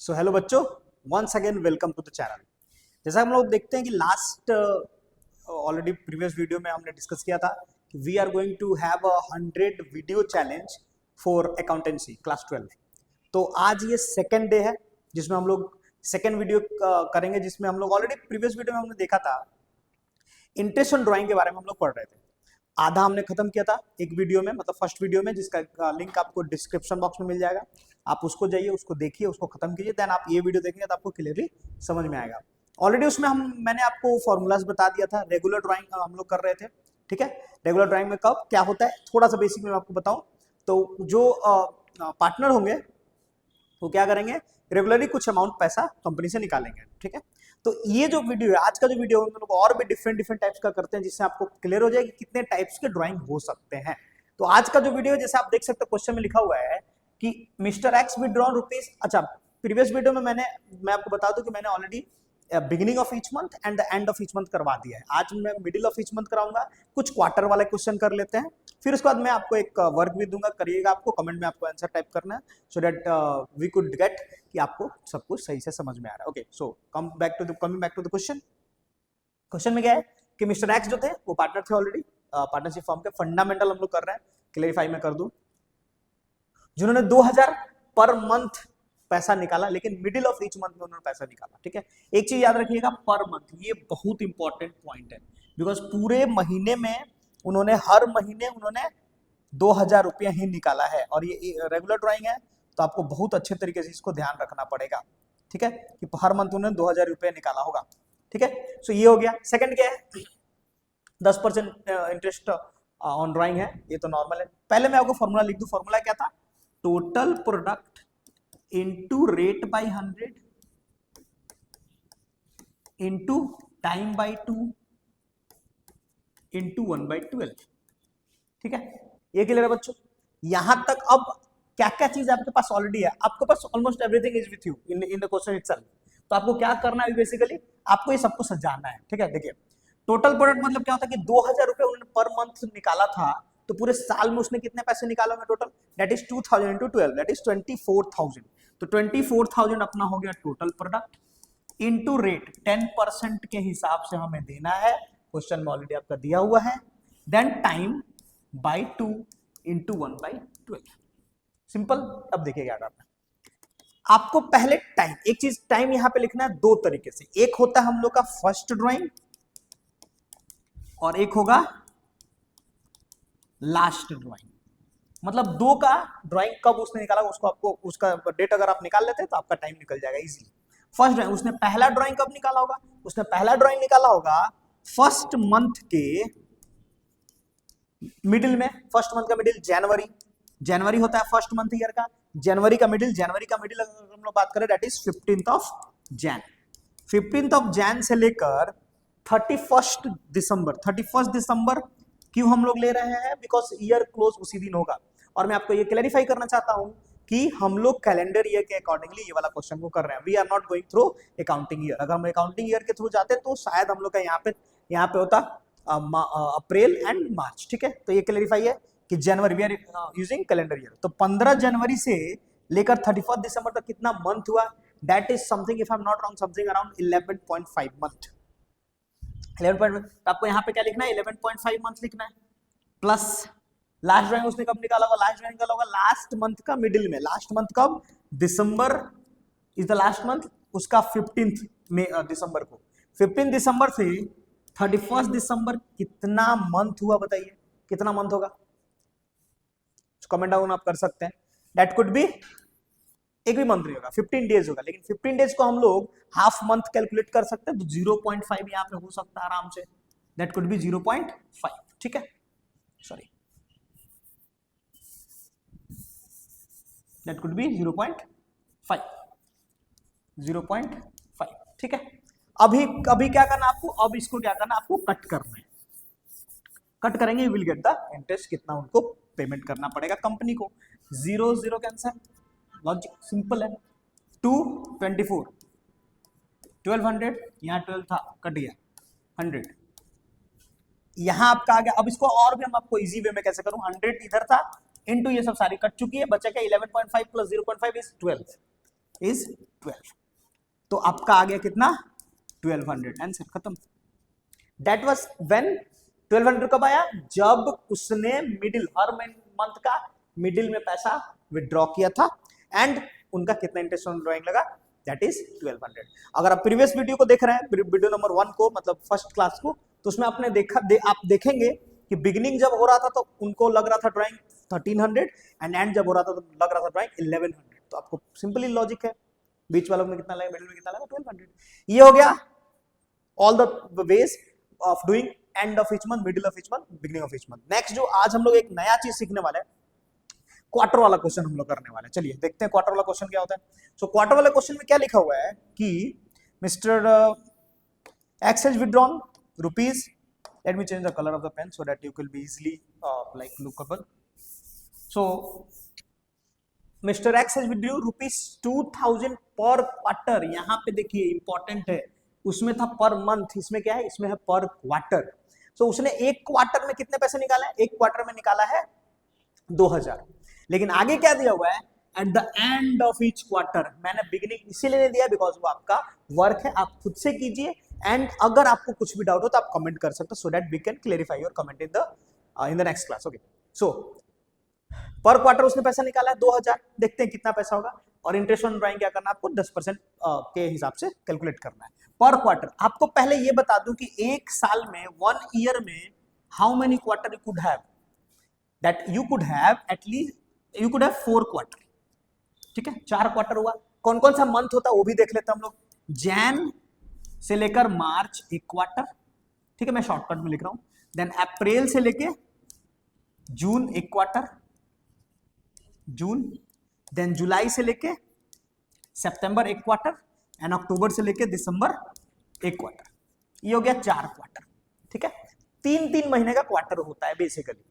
सो hello बच्चों, once again welcome to the channel. जैसा हम लोग देखते हैं कि लास्ट ऑलरेडी प्रीवियस वीडियो में हमने डिस्कस किया था कि we are going to have 100 video challenge for accountancy class 12। तो आज ये सेकेंड डे है जिसमें हम लोग सेकेंड वीडियो करेंगे, जिसमें हम लोग ऑलरेडी प्रीवियस वीडियो में हमने देखा था इंटरेस्ट ऑन ड्राइंग के बारे में हम लोग पढ़ रहे थे। आधा हमने खत्म किया था एक वीडियो में, मतलब फर्स्ट वीडियो में, जिसका लिंक आपको डिस्क्रिप्शन बॉक्स में मिल जाएगा। आप उसको जाइए, उसको देखिए, उसको खत्म कीजिए, देन आप ये वीडियो देखेंगे तो आपको क्लियरली समझ में आएगा। ऑलरेडी उसमें मैंने आपको फॉर्मूलाज बता दिया था। रेगुलर ड्राइंग हम लोग कर रहे थे, ठीक है। रेगुलर ड्राइंग में कब क्या होता है थोड़ा सा बेसिक में आपको बताऊं तो जो पार्टनर होंगे वो क्या करेंगे, रेगुलरली कुछ अमाउंट पैसा कंपनी से निकालेंगे, ठीक है। तो ये जो वीडियो है, आज का जो वीडियो है, हम लोग और भी डिफरेंट टाइप्स का करते हैं, जिससे आपको क्लियर हो जाए कि कितने टाइप्स के ड्राइंग हो सकते हैं। तो आज का जो वीडियो है, जैसे आप देख सकते हो क्वेश्चन में लिखा हुआ है कि मिस्टर एक्स विड्रॉ रुपीज। अच्छा, प्रीवियस वीडियो में मैं आपको बता दूं कि मैंने already beginning of each month and the end of each month करवा दिया है। आज मैं मिडिल ऑफ ईच मंथ कराऊंगा, कुछ क्वार्टर वाले क्वेश्चन कर लेते हैं, फिर उसके बाद मैं आपको एक वर्क भी दूंगा, करिएगा। आपको कमेंट में आपको आंसर टाइप करना है so that we could get कि आपको सब कुछ सही से समझ में आ रहा है। Okay, so coming back to the question. Question में क्या है कि मिस्टर एक्स जो थे वो पार्टनर थे ऑलरेडी, पार्टनरशिप फॉर्म के फंडामेंटल हम लोग कर रहे हैं। क्लेरिफाई में कर दूं, जिन्होंने 2000 पर मंथ पैसा निकाला, लेकिन मिडिल ऑफ ईच मंथ में उन्होंने पैसा निकाला, ठीक है। एक चीज याद रखिएगा, पर मंथ, ये बहुत इंपॉर्टेंट पॉइंट है, बिकॉज पूरे महीने में उन्होंने हर महीने उन्होंने 2000 रुपया ही निकाला है, और ये रेगुलर ड्राइंग है तो आपको बहुत अच्छे तरीके से इसको ध्यान रखना पड़ेगा, ठीक है, कि हर मंथ उन्होंने 2000 रुपया निकाला होगा, ठीक है। सो ये हो गया। सेकंड क्या है, 10% इंटरेस्ट ऑन ड्राइंग है, ये तो नॉर्मल है। पहले मैं आपको फॉर्मूला लिख दूं। फॉर्मूला क्या था, total product into rate by 100 into time by 2 into 1/12, ठीक है। ये क्लियर है बच्चों? यहां तक अब क्या क्या चीज आपके पास ऑलरेडी है, आपके पास almost everything is with you in the question itself. तो आपको क्या करना है, बेसिकली आपको ये सबको सजाना है, ठीक है। देखिए, टोटल प्रोडक्ट मतलब क्या होता है कि 2000 रुपए उन्होंने पर मंथ निकाला था, तो पूरे साल में उसने कितने पैसे निकाले होंगे total, that is 2000 into 12, that is 24,000। तो 24,000 अपना हो गया टोटल प्रोडक्ट, इनटू रेट 10% के हिसाब से हमें देना है, क्वेश्चन में ऑलरेडी आपका दिया हुआ है, then time by 2 into 1/12। Simple. अब देखिए क्या करना है आपको। पहले टाइम, एक चीज टाइम यहां पे लिखना है दो तरीके से। एक होता है हम लोग का फर्स्ट ड्राइंग और एक होगा लास्ट ड्राइंग। मतलब दो का ड्राइंग कब उसने निकाला, उसको आपको उसका डेट अगर आप निकाल लेते हैं तो आपका टाइम निकल जाएगा इजीली। फर्स्ट ड्राइंग, उसने पहला ड्राइंग कब निकाला होगा, उसने पहला ड्राइंग निकाला होगा फर्स्ट मंथ के मिडिल में। फर्स्ट मंथ का मिडिल जनवरी, जनवरी होता है फर्स्ट मंथ ईयर का। जनवरी का मिडिल अगर हम लोग बात करें that is 15th of Jain. 15th of Jain से लेकर 31st दिसंबर क्यों हम लोग ले रहे हैं, बिकॉज ईयर क्लोज उसी दिन होगा। और मैं आपको ये क्लैरिफाई करना चाहता हूं कि हम लोग कैलेंडर ईयर के अकॉर्डिंगली ये वाला क्वेश्चन को कर रहे हैं। We are not going through accounting year. अगर हम अकाउंटिंग ईयर के थ्रू जाते तो शायद हम लोग का यहाँ पे होता अप्रैल एंड मार्च, ठीक है। तो ये क्लैरिफाई है कि जनवरी, we are using calendar year. तो 15 जनवरी से लेकर 31 दिसंबर तक कितना मंथ हुआ, that is something, if I am not wrong, something around 11.5 month. 11. तो आपको यहाँ पे क्या लिखना है, 11.5 मंथ लिखना है, प्लस लास्ट ड्राइंग उसने कब निकाला होगा, लास्ट ड्राइंग निकाला होगा लास्ट मंथ का मिडिल में। लास्ट मंथ कब, दिसंबर इज द लास्ट मंथ, उसका 15th में दिसंबर को। 15 दिसंबर से 31 दिसंबर कितना मंथ हुआ, बताइए कितना मंथ होगा। कमेंट डाउन आप कर सकते हैं। दैट कुड बी एक भी मंथ नहीं होगा, 15 डेज होगा, लेकिन 15 डेज को हम लोग हाफ मंथ कैलकुलेट कर सकते हैं, तो 0.5 यहाँ पे हो सकता है आराम से। दैट कुड बी 0.5, ठीक है, सॉरी, दैट कुड बी 0.5, ठीक है। अभी क्या करना आपको, अब इसको क्या करना आपको, कट करना है। कट करेंगे, you will get the interest, कितना उनको पेमेंट करना पड़ेगा कंपनी को। 0 0 कैंसर, लॉजिक सिंपल है। 2 24, 1200, यहाँ 12 था, कट गया 100, यहां आपका आ गया। अब इसको और भी हम आपको इजी वे में कैसे करूं, 100 इधर था, इनटू ये सब सारी कट चुकी है, बचा क्या 11.5 प्लस 0.5 इज 12, इज 12। तो आपका आ गया कितना 1200, आंसर खत्म। दैट वाज व्हेन 1200 कब आया, जब उसने मिडिल हर मंथ का मिडिल में पैसा विड्रॉ किया था, एंड उनका कितना इंटरेस्ट ऑन ड्राइंग लगा, दैट इज 1200। अगर आप प्रीवियस वीडियो को देख रहे हैं, वीडियो नंबर 1 को, मतलब फर्स्ट क्लास को, तो उसमें आपने देखा आप देखेंगे कि बिगिनिंग जब हो रहा था तो उनको लग रहा था ड्राइंग 1300, एंड एंड जब हो रहा था तो लग रहा था ड्राइंग 1100। तो आपको सिंपली लॉजिक है, बीच वालों में कितना लगा, मिडिल में कितना लगा, 1200। ये हो गया all the ways of doing end of each month, middle of each month, beginning of each month. Next जो आज हम लोग एक नया चीज सीखने वाले हैं, क्वार्टर वाला क्वेश्चन हम लोग करने वाले हैं। चलिए देखते हैं क्वार्टर वाला क्वेश्चन क्या होता है। सो क्वार्टर वाले क्वेश्चन में क्या लिखा हुआ है कि mister X has withdrawn rupees, let me change the color of the pen so that you will be easily like lookable. So Mr. X has withdrew rupees 2000 per quarter। यहाँ पे देखिए इंपॉर्टेंट है, उसमें था पर मंथ, इसमें क्या है, इसमें है पर क्वार्टर। सो उसने एक क्वार्टर में कितने पैसे निकाला है, एक क्वार्टर में निकाला है 2000। लेकिन आगे क्या दिया हुआ है, at the end of each quarter. मैंने बिगिनिंग इसीलिए नहीं दिया बिकॉज वो आपका वर्क है, आप खुद से कीजिए, एंड अगर आपको कुछ भी डाउट हो तो आप कमेंट कर सकते हो, so that we can clarify your comment in the next class. Okay, so per quarter उसने पैसा निकाला है 2000, देखते हैं कितना पैसा होगा। और इंटरेस्ट ऑन ड्राइंग क्या करना है आपको, 10% के हिसाब से कैलकुलेट करना है पर क्वार्टर। आपको पहले ये बता दूं कि एक साल में, 1 ईयर में, how many quarter you could have, that you could have at least, you could have 4 quarter. ठीक है, 4 क्वार्टर हुआ। कौन कौन सा मंथ होता है वो भी देख लेते हैं हम लोग। जैन से लेकर मार्च एक क्वार्टर, ठीक है, मैं शॉर्टकट में लिख रहा हूं। देन अप्रैल से लेके जून एक क्वार्टर, जून। देन जुलाई से लेके सितंबर एक क्वार्टर, एंड अक्टूबर से लेके दिसंबर एक क्वार्टर। ये हो गया 4 क्वार्टर। ठीक है, 3-3 महीने का क्वार्टर होता है बेसिकली।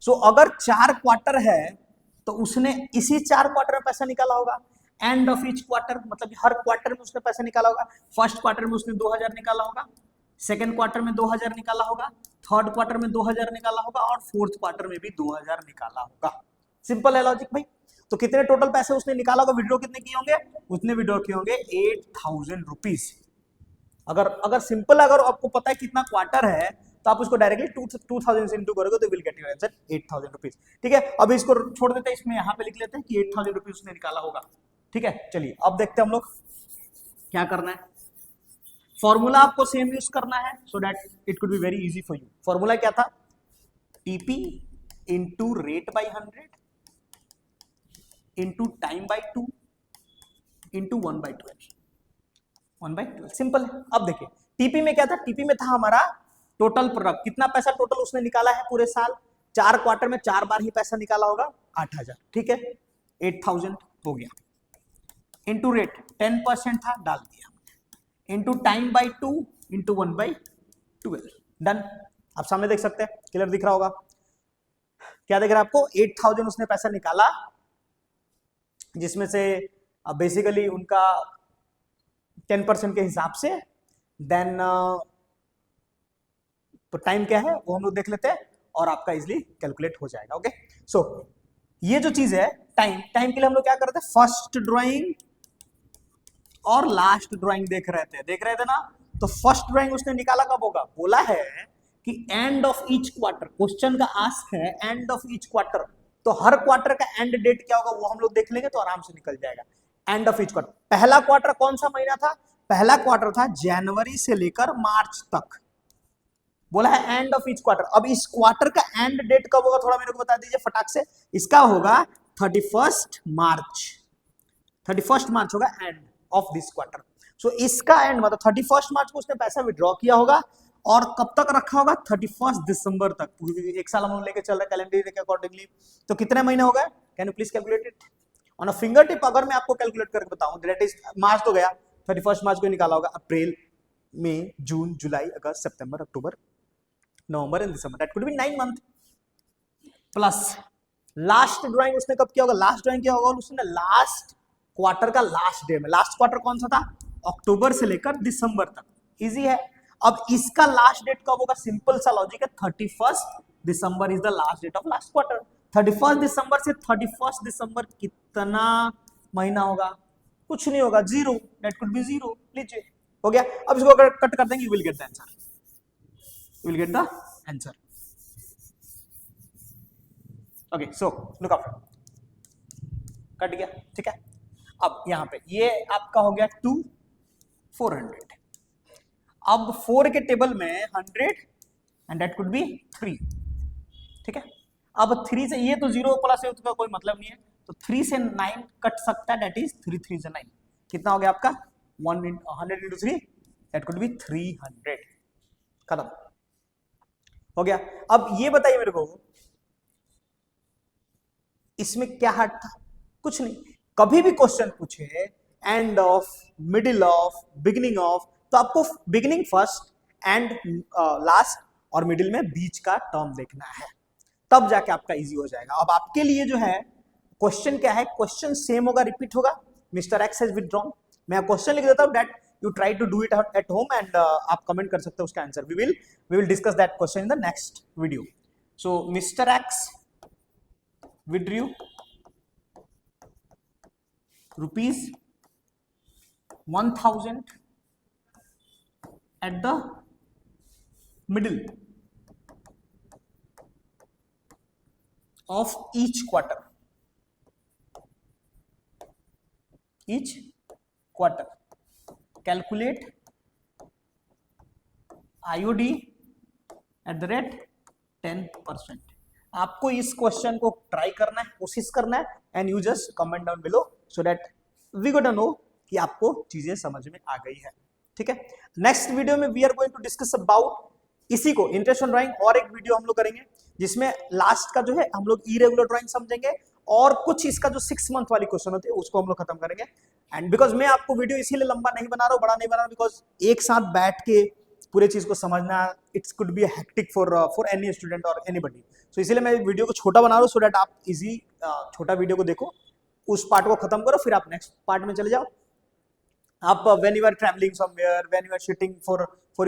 सो अगर 4 क्वार्टर है तो उसने इसी 4 क्वार्टर में पैसा निकाला होगा। एंड ऑफ ईच क्वार्टर मतलब हर क्वार्टर में उसने पैसा निकाला होगा। फर्स्ट क्वार्टर में उसने 2000 निकाला होगा, सेकंड क्वार्टर में 2000 निकाला होगा, थर्ड क्वार्टर में 2000 निकाला होगा, और फोर्थ क्वार्टर में भी 2000 निकाला होगा। सिंपल है लॉजिक भाई। तो कितने टोटल पैसे उसने निकाला होगा, विड्रॉ कितने किए होंगे, उसने विड्रॉ किए होंगे 8000 रुपीज। अगर सिंपल, अगर आपको पता है कितना क्वार्टर है तो आप उसको डायरेक्टली 2000 से इंटू करोगे तो will get your answer 8000 rupees. ठीक है, अब इसको छोड़ देते हैं, इसमें यहाँ पे लिख लेते हैं कि 8000 रुपीज उसने निकाला होगा। ठीक है, चलिए अब देखते हैं हम लोग क्या करना है। फॉर्मूला आपको सेम यूज करना है so that it could be very easy for you. Formula क्या था, TP into rate by 100 into time by 2 into 1/12। Simple है। अब देखिए टीपी में क्या था, टीपी में था हमारा टोटल प्रोडक्ट, कितना पैसा टोटल उसने निकाला है पूरे साल, 4 क्वार्टर में 4 बार ही पैसा निकाला होगा, 8000। ठीक है, 8000 हो गया। इंटू रेट 10% था, डाल दिया। Into time by 2 into 1/12, done. आप सामने देख सकते हैं, क्लियर दिख रहा होगा। क्या दिख रहा है आपको, 8000 उसने पैसा निकाला, जिसमें से बेसिकली उनका 10% के हिसाब से। देन तो टाइम क्या है वो हम लोग देख लेते हैं और आपका इजिली कैलकुलेट हो जाएगा। ओके, सो ये जो चीज है टाइम के लिए हम लोग क्या करते हैं, फर्स्ट ड्राइंग और लास्ट ड्राइंग देख रहे थे ना। तो फर्स्ट ड्राइंग उसने निकाला कब होगा, बोला है कि end of each quarter, question का आस्क है एंड ऑफ ईच क्वार्टर, तो हर क्वार्टर का एंड डेट क्या होगा वो हम लोग देख लेंगे तो आराम से निकल जाएगा। एंड ऑफ ईच क्वार्टर, पहला क्वार्टर कौन सा महीना था, पहला क्वार्टर था जनवरी से लेकर मार्च तक, बोला है एंड ऑफ ईच क्वार्टर। अब इस क्वार्टर का एंड डेट कब होगा थोड़ा मेरे को बता दीजिए फटाक से। इसका होगा 31 मार्च होगा एंड ऑफ दिस क्वार्टर। सो इसका एंड मतलब 31 मार्च को उसने पैसा विड्रॉ किया होगा और कब तक रखा होगा, 31 दिसंबर तक। एक साल हम लोग लेके चल रहे कैलेंडर के अकॉर्डिंगली। तो कितने महीने हो गए, can you please calculate it on a finger tip. अगर मैं आपको कैलकुलेट करके बताऊं, दैट इज मार्च तो गया, 31 मार्च को निकाला होगा, अप्रैल, मई, जून, जुलाई, अगस्त, सितंबर, अक्टूबर, नवंबर एंड दिसंबर, that could be 9 month. Plus last drawing उसने कब किया होगा, लास्ट ड्राइंग किया होगा उसने लास्ट क्वार्टर का लास्ट डे में। लास्ट क्वार्टर कौन सा था, अक्टूबर से लेकर दिसंबर तक। इजी है। अब इसका लास्ट डेट कब होगा, सिंपल सा लॉजिक है, 31 दिसंबर is the last date of last quarter. 31 दिसंबर से 31 दिसंबर कितना महीना होगा, कुछ नहीं होगा, zero, that could be zero, लीजिए हो गया। अब इसको अगर कट कर देंगे, you will get the answer, you will get the answer. Okay, so look up, cut गया, ठीक है। अब यहां पे ये आपका हो गया 2 400, अब 4 के टेबल में 100 एंड दैट कुड बी 3, ठीक है। अब 3 से ये तो 0 प्लस है, उसका कोई मतलब नहीं है, तो 3 से 9 कट सकता है, दैट इज 3 3 से 9, कितना हो गया आपका 100 into 3, दैट कुड बी 300, खत्म हो गया। अब ये बताइए मेरे को, इसमें क्या हार्ड था? कुछ नहीं। कभी भी क्वेश्चन पूछे end of, middle of, beginning of, तो आपको बिगिनिंग फर्स्ट, एंड लास्ट और मिडिल में बीच का टर्म देखना है, तब जाके आपका इजी हो जाएगा। अब आपके लिए जो है क्वेश्चन क्या है, क्वेश्चन सेम होगा, रिपीट होगा, मिस्टर एक्स हैज विथड्रॉन, मैं क्वेश्चन लिख देता हूं, that you try to do it at home and आप कमेंट कर सकते हो उसका answer, we will discuss that question in the next video. So mister X withdrew rupees 1000 at the middle of each quarter, calculate IOD at the rate 10%। आपको इस question को try करना है, कोशिश करना है, and you just comment down below so that we got know कि आपको चीजें समझ में आ गई है, ठीक है। नेक्स्ट वीडियो में we are going to discuss about इसी को, इंटरेस्ट ऑन ड्राइंग, और एक वीडियो हम लोग करेंगे जिसमें लास्ट का जो है हम लोग इरेगुलर ड्राइंग समझेंगे, और कुछ इसका जो 6 मंथ वाली क्वेश्चन होती है उसको हम लोग खत्म करेंगे। एंड बिकॉज मैं आपको वीडियो इसीलिए लंबा नहीं बना रहा हूँ, बड़ा नहीं बना रहा हूँ, बिकॉज एक साथ बैठ के पूरे चीज को समझना, it's could be hectic for any student और एनीबडी, सो इसीलिए मैं वीडियो को छोटा बना रहा हूँ, सो दैट आप इजी छोटा वीडियो को देखो, उस पार्ट को खत्म करो, फिर आप नेक्स्ट पार्ट में चले जाओ। आप when you are traveling somewhere, when you are sitting for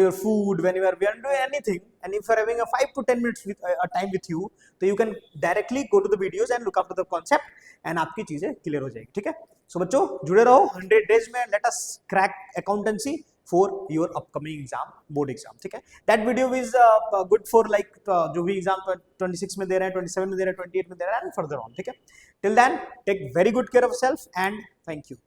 your food, when you are doing anything, and if you are having a 5 to 10 minutes with a time with you, तो you can directly go to the videos and look after the concept, and आपकी चीजें clear हो जाएगी, ठीक है। सो बच्चों जुड़े रहो, 100 days में let us crack accountancy for your upcoming exam, board exam, ठीक है। That video is good for like जो भी एग्जाम 26 में दे रहे हैं, 27 में दे रहे हैं, 28 में दे रहे हैं, and further on, ठीक है। Till then, take very good care of yourself and thank you.